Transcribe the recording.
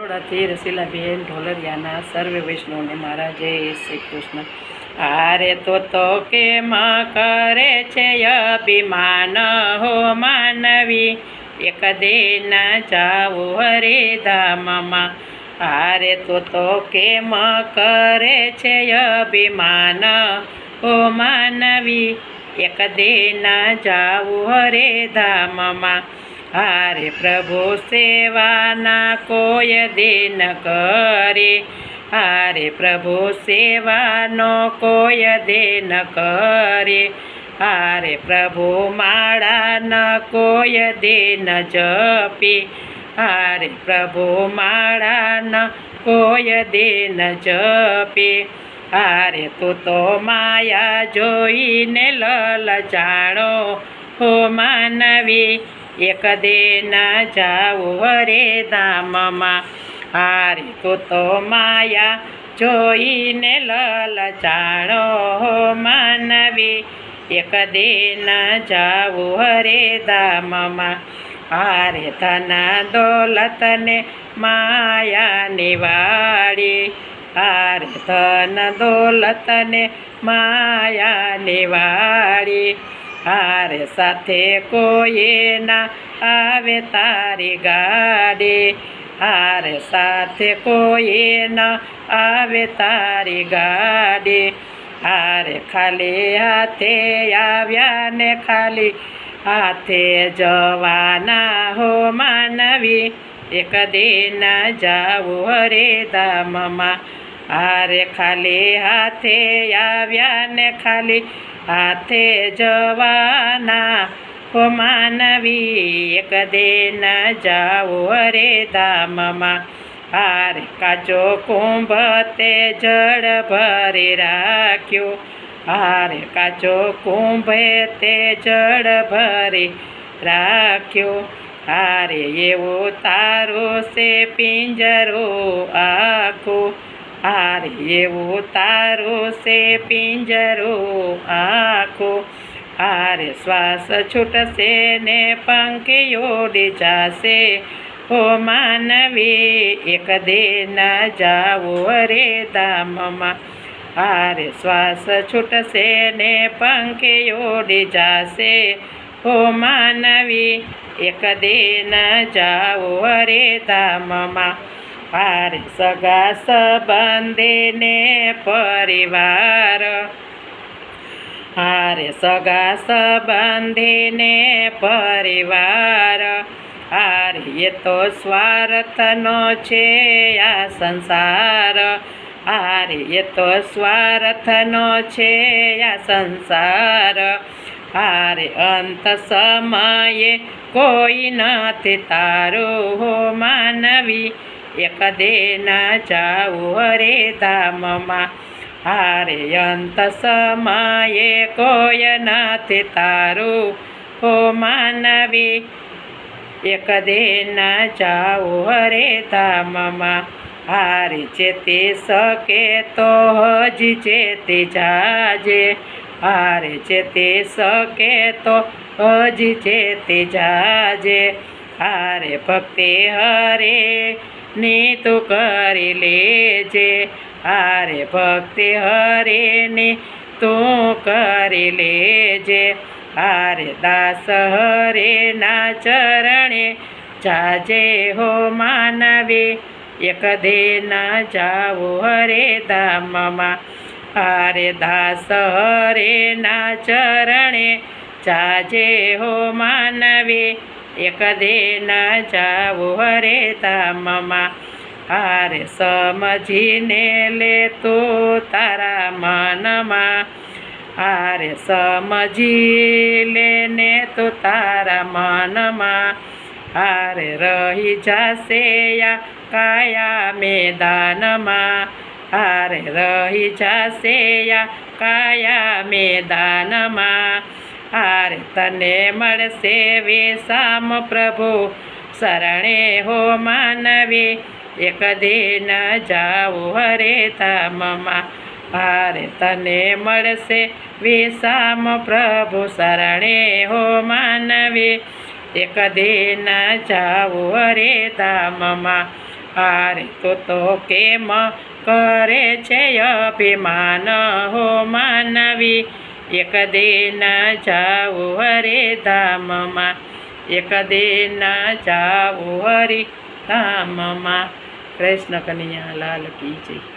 થોડાથી રસીલાબેન ઢોલરિયાના સર્વે વૈષ્ણવને મારા જય શ્રી કૃષ્ણ. આરે તો કેમ કરે છે અભિમાન હો માનવી, એક દિન જાવું હરિધામમાં. આરે તો કેમ કરે છે અભિમાન હો માનવી, એક દિન જાવું હરિધામમાં. હારે પ્રભુ સેવાના કોઈ દિન કરે, હારે પ્રભુ સેવાનો કોઈ દિન કરે, હારે પ્રભુ માળાના કોઈ દિન જપી, હારે પ્રભુ માળાના કોઈ દિન જપી. હારે તું તો માયા જોઈને લલચાણો હો માનવી, એક દિન જાવું હરિધામમાં. હારે તું તો માયા જોઈને લલચાણો હો માનવી, એક દિન જાવું હરિધામમાં. હારે ધન દોલતને માયાની વાળી, હારે ધન દોલતને માયાની વાળી. હારે સાથે કોઈ ના આવે તારી ગાડી, હારે સાથે કોઈ ના આવે તારી ગાડી. હારે ખાલી હાથે આવ્યા ને ખાલી હાથે જવાના હો માનવી, એક દિન જાવું હરિધામમાં. હારે ખાલી હાથે આવ્યા ને ખાલી હાથે જવાના હો માનવી, એક દિન જાવું હરિધામમાં. હારે કાચો કુંભ તે જળ ભરી રાખ્યું, હારે કાચો કુંભે તે જળ ભરી રાખ્યું. હારે એવું તારું છે પિંજરું આખું, હારે એવું તારું છે પિંજરું આખું. હારે શ્વાસ છૂટશે ને પંખી ઉડી જશે હો માનવી, એક દિન જાવું હરિધામમાં. હારે શ્વાસ છૂટશે ને પંખી ઉડી જશે હો માનવી, એક દિન જાવું હરિધામમાં. હારે સગા સંબંધીને પરિવાર, હારે સગા સંબંધીને પરિવાર. હારે એ તો સ્વાર્થનો છે આ સંસાર, હારે એ તો સ્વાર્થનો છે આ સંસાર. હારે અંત સમયે કોઈ નથી તારું હો માનવી, એક દિન જાવું હરિધામમાં. હારે અંત સમયે કોઈ નથી તારું હો માનવી, એક દિન જાવું હરિધામમાં. હારે ચેતી શકે તો હજી ચેતી જાજે, હારે ચેતી શકે તો હજી ચેતી જાજે. હારે ભક્તિ હરે ની તું કરી લેજે, હારે ભક્તિ હરેની તું કરી લેજે. હારે દાસ હરેના ચરણે જાજે હો માનવી, એક દિન જાવું હરિધામમાં. હારે દાસ હરેના ચરણે જાજે હો માનવી, એક દિન જાવું હરિધામમાં. હારે સમજીને લે તું તારા મનમાં, હારે સમજી લેને તું તારા મનમાં. હારે રહી જશે આ કાયા મેદાનમાં, હારે રહી જશે આ કાયા મેદાનમાં. હારે તને મળશે વિસામ પ્રભુ શરણે હો માનવી, એક દિન જાવું હરિધામમાં. હારે તને મળશે વિસામ પ્રભુ શરણે હો માનવી, એક દિન જાવું હરિધામમાં. હારે તો કેમ કરે છે અભિમાન હો માનવી, એક દિન જાવું હરે ધામમાં, એક દિન જાવું હરિ ધામમાં. કૃષ્ણ કનૈયા લાલ કી જય.